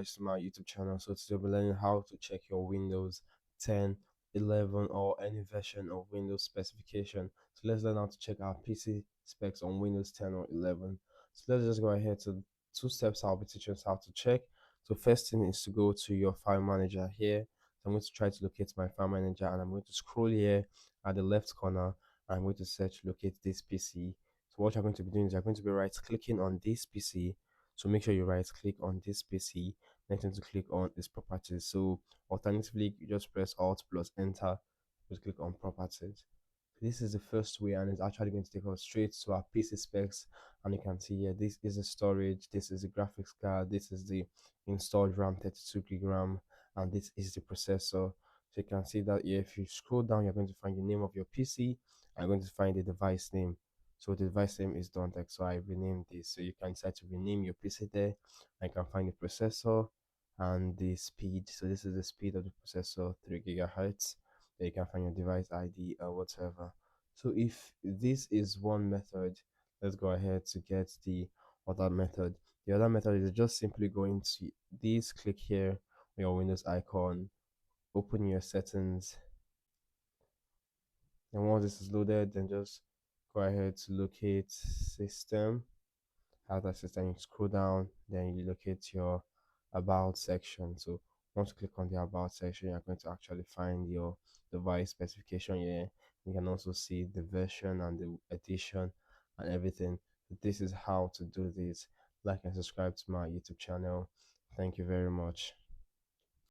To my YouTube channel. So today we're learning how to check your Windows 10, 11 or any version of Windows specification. So let's learn how to check our PC specs on Windows 10 or 11. So let's just go ahead to two steps I'll be teaching us how to check. So first thing is to go to your file manager here. So I'm going to try to locate my file manager and I'm going to scroll here at the left corner. I'm going to search locate this PC. So what you're going to be doing is you're going to be right clicking on this PC. So make sure you right click on this PC. Next thing to click on is properties. So alternatively, you just press Alt plus Enter. Just click on properties. This is the first way, and it's actually going to take us straight to our PC specs. And you can see here, this is the storage, this is the graphics card, this is the installed RAM 32 gig RAM, and this is the processor. So you can see that here, if you scroll down, you're going to find the name of your PC. I'm going to find the device name. So the device name is DontX. So I renamed this. So you can decide to rename your PC there. I can find the processor and the speed. So this is the speed of the processor, 3 gigahertz. Then you can find your device ID or whatever. So if this is one method, let's go ahead to get the other method. The other method is just simply going to this, click here on your Windows icon, open your settings, and once this is loaded, then just go ahead to locate system. After system, you scroll down, then you locate your about section. So once you click on the about section, you're going to actually find your device specification here. You can also see the version and the edition and everything. This is how to do this. Like and subscribe to my YouTube channel. Thank you very much.